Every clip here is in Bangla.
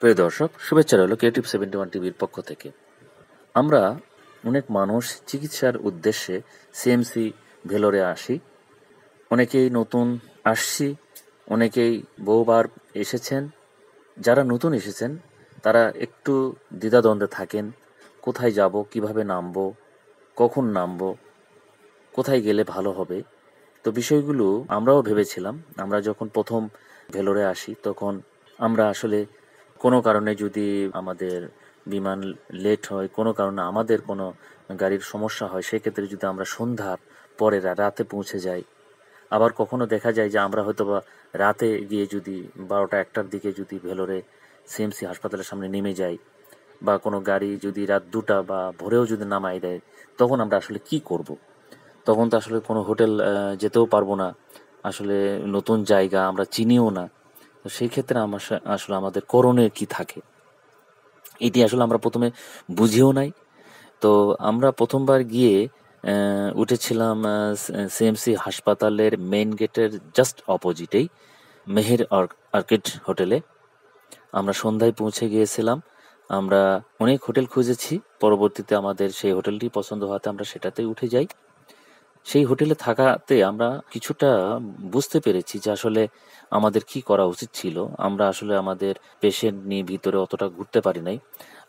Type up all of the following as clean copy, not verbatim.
প্রিয় দর্শক, শুভেচ্ছা রইল ক্রিয়েটিভ 71 টিভির পক্ষ থেকে। আমরা অনেক মানুষ চিকিৎসার উদ্দেশ্যে সিএমসি ভেলোরে আসি। অনেকেই নতুন আসছি, অনেকেই বহুবার এসেছেন। যারা নতুন এসেছেন তারা একটু দ্বিধাদ্বন্দ্বে থাকেন, কোথায় যাব, কিভাবে নামবো, কখন নামবো, কোথায় গেলে ভালো হবে। তো বিষয়গুলো আমরাও ভেবেছিলাম। আমরা যখন প্রথম ভেলোরে আসি তখন আমরা আসলে কোনো কারণে যদি আমাদের বিমান লেট হয়, কোনো কারণে আমাদের কোনো গাড়ির সমস্যা হয়, সেক্ষেত্রে যদি আমরা সন্ধ্যার পরে রাতে পৌঁছে যাই। আবার কখনো দেখা যায় যে আমরা হয়তোবা রাতে গিয়ে যদি 12টা-1টার দিকে যদি ভেলোরে সিএমসি হাসপাতালের সামনে নেমে যাই, বা কোনো গাড়ি যদি রাত 2টা বা ভোরেও যদি নামাই দেয়, তখন আমরা আসলে কি করব? তখন তো আসলে কোনো হোটেল যেতেও পারবো না। আসলে নতুন জায়গা, আমরা চিনিও না। তো সেই ক্ষেত্রে আসলে আমাদের করণীয় কি থাকে, এটি আসলে আমরা প্রথমে বুঝিও নাই। তো আমরা প্রথমবার গিয়ে উঠেছিলাম সিএমসি হাসপাতালের মেইন গেটের জাস্ট অপোজিটেই মেহের অর্কিড হোটেলে। আমরা সন্ধ্যায় পৌঁছে গিয়েছিলাম। আমরা অনেক হোটেল খুঁজেছি, পরবর্তীতে আমাদের সেই হোটেলটি পছন্দ হওয়াতে আমরা সেটাতেই উঠে যাই। সেই হোটেলে থাকাতে আমরা কিছুটা বুঝতে পেরেছি যে আসলে আমাদের কি করা উচিত ছিল। আমরা আসলে আমাদের পেশেন্ট নিয়ে ভিতরে অতটা ঘুরতে পারি নাই।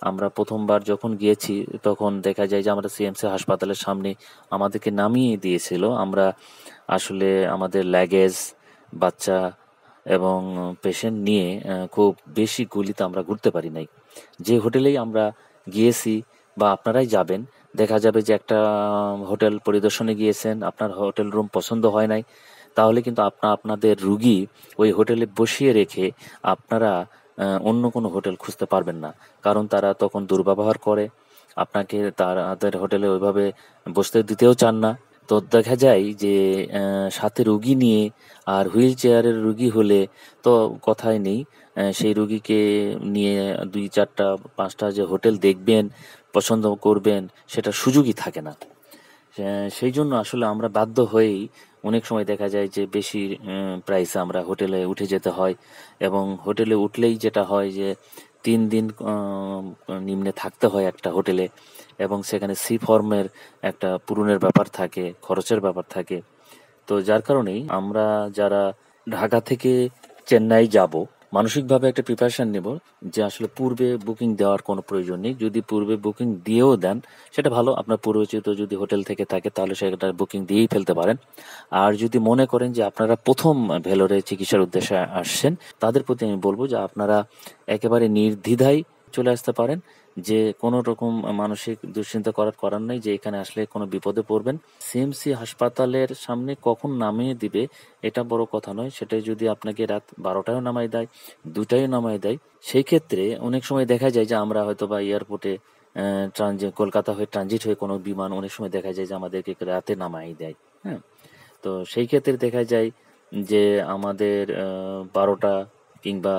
আমরা প্রথমবার যখন গিয়েছি তখন দেখা যায় যে আমরা সিএমসি হাসপাতালের সামনে আমাদেরকে নামিয়ে দিয়েছিল। আমরা আসলে আমাদের লাগেজ, বাচ্চা এবং পেশেন্ট নিয়ে খুব বেশি গলিতে আমরা ঘুরতে পারি নাই। যে হোটেলেই আমরা গিয়েছি বা আপনারাই যাবেন, দেখা যাবে যে একটা হোটেল পরিদর্শনে গিয়েছেন, আপনার হোটেল রুম পছন্দ হয় নাই, তাহলে কিন্তু আপনাদের রুগী ওই হোটেলে বসিয়ে রেখে আপনারা অন্য কোনো হোটেল খুঁজতে পারবেন না। কারণ তারা তখন দুর্ব্যবহার করে, আপনাকে তাদের হোটেলে ওইভাবে বসতে দিতেও চান না। তো দেখা যায় যে সাথে রুগী নিয়ে আর হুইল চেয়ারের রুগী হলে তো কথাই নেই। সেই রুগীকে নিয়ে 2, 4টা, 5টা যে হোটেল দেখবেন, পছন্দ করবেন, সেটার সুযোগই থাকে না। সেই জন্য আসলে আমরা বাধ্য হয়েই অনেক সময় দেখা যায় যে বেশি প্রাইসে আমরা হোটেলে উঠে যেতে হয়। এবং হোটেলে উঠলেই যেটা হয় যে 3 দিন নিম্নে থাকতে হয় একটা হোটেলে, এবং সেখানে সি ফর্মের একটা পূরণের ব্যাপার থাকে, খরচের ব্যাপার থাকে। তো যার কারণেই আমরা যারা ঢাকা থেকে চেন্নাই যাব, মানসিকভাবে একটা প্রিপারেশন নেব যে আসলে পূর্বে বুকিং দেওয়ার কোনো প্রয়োজন নেই। যদি পূর্বে বুকিং দিয়েও দেন সেটা ভালো, আপনার পরিচিত যদি হোটেল থেকে থাকে তাহলে সেটা বুকিং দিয়েই ফেলতে পারেন। আর যদি মনে করেন যে আপনারা প্রথম ভেলোরে চিকিৎসার উদ্দেশ্যে আসছেন, তাদের প্রতি আমি বলবো যে আপনারা একেবারে নির্দ্বিধায় চলে আসতে পারেন। যে কোনো রকম মানসিক দুশ্চিন্তা করার নেই যে এখানে আসলে কোনো বিপদে পড়বেন। সিএমসি হাসপাতালের সামনে কখন নামিয়ে দিবে এটা বড় কথা নয়। সেটাই যদি আপনাকে রাত 12টায়ও নামায় দেয়, 2টায়ও নামায় দেয়, সেই ক্ষেত্রে অনেক সময় দেখা যায় যে আমরা হয়তো বা এয়ারপোর্টে কলকাতা হয়ে ট্রানজিট হয়ে কোনো বিমান অনেক সময় দেখা যায় যে আমাদেরকে রাতে নামাই দেয়। হ্যাঁ, তো সেই ক্ষেত্রে দেখা যায় যে আমাদের 12টা কিংবা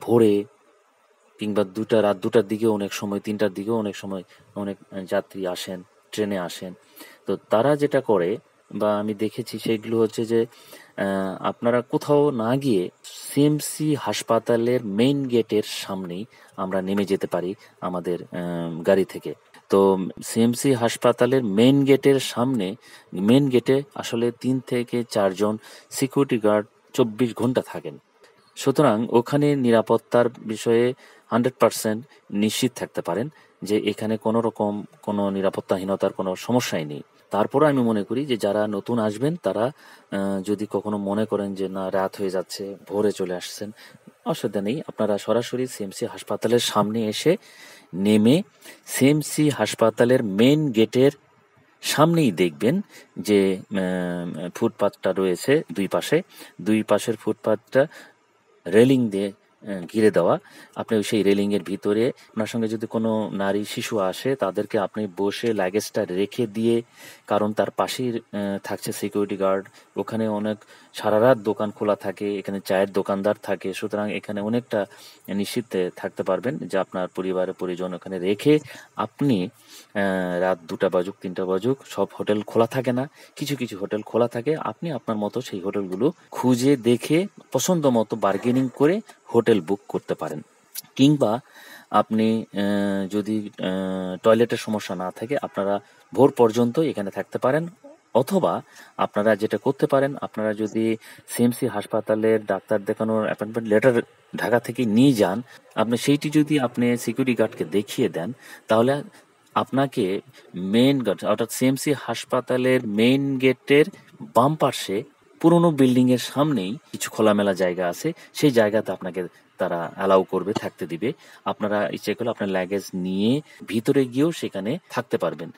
ভোরে কিংবা রাত 2টার দিকেও অনেক সময়, 3টার দিকেও অনেক সময় অনেক যাত্রী আসেন, ট্রেনে আসেন। তো তারা যেটা করে বা আমি দেখেছি সেগুলো হচ্ছে যে আপনারা কোথাও না গিয়ে সিএমসি হাসপাতালের মেইন গেটের সামনেই আমরা নেমে যেতে পারি আমাদের গাড়ি থেকে। তো সিএমসি হাসপাতালের মেইন গেটের সামনে, মেইন গেটে আসলে 3 থেকে 4 জন সিকিউরিটি গার্ড 24 ঘন্টা থাকেন। সুতরাং ওখানে নিরাপত্তার বিষয়ে 100% নিশ্চিত থাকতে পারেন যে এখানে কোনো রকম কোনো নিরাপত্তাহীনতার কোনো সমস্যাই নেই। তারপরে আমি মনে করি যে যারা নতুন আসবেন তারা যদি কখনো মনে করেন যে না রাত হয়ে যাচ্ছে, ভোরে চলে আসছেন, অসুবিধা নেই। আপনারা সরাসরি সিএমসি হাসপাতালের সামনে এসে নেমে সিএমসি হাসপাতালের মেইন গেটের সামনেই দেখবেন যে ফুটপাতটা রয়েছে দুই পাশের ফুটপাতটা রেলিং দিয়ে ঘিরে দেওয়া। আপনি সেই রেলিং এর ভিতরে আপনার সঙ্গে যদি কোনো নারী শিশু আসে তাদেরকে আপনি বসে লাগেজটা রেখে দিয়ে, কারণ তার পাশেই থাকছে সিকিউরিটি গার্ড। ওখানে অনেক সারা রাত দোকান খোলা থাকে, এখানে চায়ের দোকানদার থাকে, সুতরাং এখানে অনেকটা নিশ্চিন্তে থাকতে পারবেন যে আপনার পরিবারের পরিজন ওখানে রেখে আপনি রাত 2টা বাজুক 3টা বাজুক, সব হোটেল খোলা থাকে না, কিছু কিছু হোটেল খোলা থাকে। আপনি আপনার মতো সেই হোটেলগুলো খুঁজে দেখে পছন্দ মতো বার্গেনিং করে হোটেল বুক করতে পারেন। কিংবা আপনি যদি টয়লেটের সমস্যা না থাকে আপনারা ভোর পর্যন্ত এখানে থাকতে পারেন, অথবা আপনারা যেটা করতে পারেন, আপনারা যদি সিএমসি হাসপাতালের ডাক্তার দেখানোর অ্যাপয়েন্টমেন্ট লেটার ঢাকা থেকে নিয়ে যান, আপনি সেইটি যদি আপনি সিকিউরিটি গার্ডকে দেখিয়ে দেন, তাহলে আপনাকে মেইন গেট অর্থাৎ সিএমসি হাসপাতালের মেইন গেটের বাম পাশে পুরনো বিল্ডিং এর সামনেই কিছু খোলামেলা জায়গা আছে, সেই জায়গাতে আপনাকে তারা অ্যালাউ করবে, থাকতে দিবে। আপনারা ইচ্ছে করলে আপনার লাগেজ নিয়ে ভিতরে গিয়েও সেখানে থাকতে পারবেন,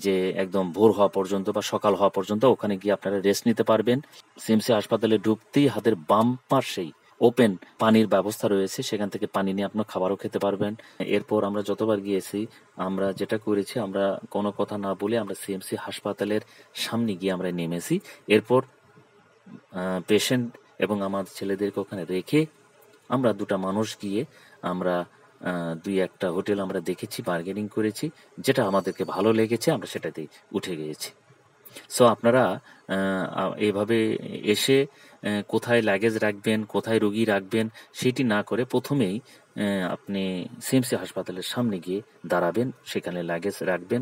যে একদম ভোর হওয়া পর্যন্ত বা সকাল হওয়া পর্যন্ত ওখানে গিয়ে আপনারা রেস্ট নিতে পারবেন। সিএমসি হাসপাতালে ঢুকতেই হাতের বাম পাশেই ওপেন পানির ব্যবস্থা রয়েছে, সেখান থেকে পানি নিয়ে আপনার খাবারও খেতে পারবেন। এরপর আমরা যতবার গিয়েছি আমরা যেটা করেছি, আমরা কোনো কথা না বলে আমরা সিএমসি হাসপাতালের সামনে গিয়ে আমরা নেমেছি। এরপর পেশেন্ট এবং আমার ছেলেদেরকে ওখানে রেখে আমরা দুটা মানুষ গিয়ে আমরা দুই একটা হোটেল আমরা দেখেছি, বার্গেনিং করেছি, যেটা আমাদেরকে ভালো লেগেছে আমরা সেটাতেই উঠে গিয়েছি। সো আপনারা এভাবে এসে কোথায় লাগেজ রাখবেন, কোথায় রোগী রাখবেন সেটি না করে প্রথমেই আপনি সিএমসি হাসপাতালের সামনে গিয়ে দাঁড়াবেন, সেখানে লাগেজ রাখবেন,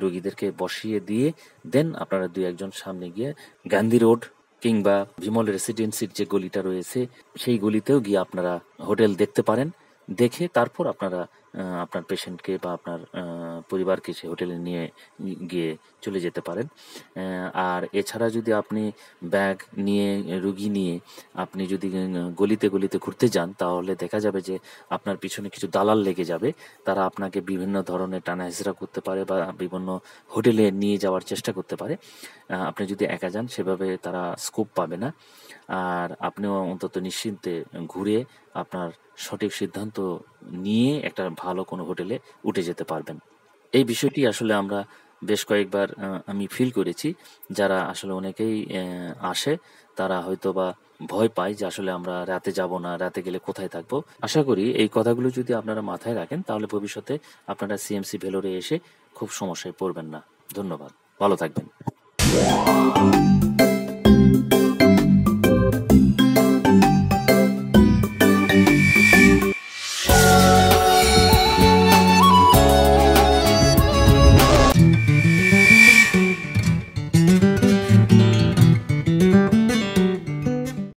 রোগীদেরকে বসিয়ে দিয়ে দেন আপনারা দুই একজন সামনে গিয়ে গান্ধী রোড কিংবা বিমল রেসিডেন্সির যে গলিটা রয়েছে সেই গলিতেও গিয়ে আপনারা হোটেল দেখতে পারেন। দেখে তারপর আপনারা আপনার পেশেন্টকে বা আপনার পরিবারকে সে হোটেলে নিয়ে গিয়ে চলে যেতে পারেন। আর এছাড়া যদি আপনি ব্যাগ নিয়ে, রুগী নিয়ে আপনি যদি গলিতে গলিতে ঘুরতে যান, তাহলে দেখা যাবে যে আপনার পিছনে কিছু দালাল লেগে যাবে। তারা আপনাকে বিভিন্ন ধরনের টানা হেচড়া করতে পারে বা বিভিন্ন হোটেলে নিয়ে যাওয়ার চেষ্টা করতে পারে। আপনি যদি একা যান সেভাবে তারা স্কোপ পাবে না। আর আপনিও অন্তত নিশ্চিন্তে ঘুরে আপনার সঠিক সিদ্ধান্ত নিয়ে একটা ভালো কোনো হোটেলে উঠে যেতে পারবেন। এই বিষয়টি আসলে আমরা বেশ কয়েকবার আমি ফিল করেছি। যারা আসলে অনেকেই আসে তারা হয়তোবা ভয় পায় যে আসলে আমরা রাতে যাব না, রাতে গেলে কোথায় থাকবো। আশা করি এই কথাগুলো যদি আপনারা মাথায় রাখেন তাহলে ভবিষ্যতে আপনারা সিএমসি ভেলোরে এসে খুব সমস্যায় পড়বেন না। ধন্যবাদ, ভালো থাকবেন।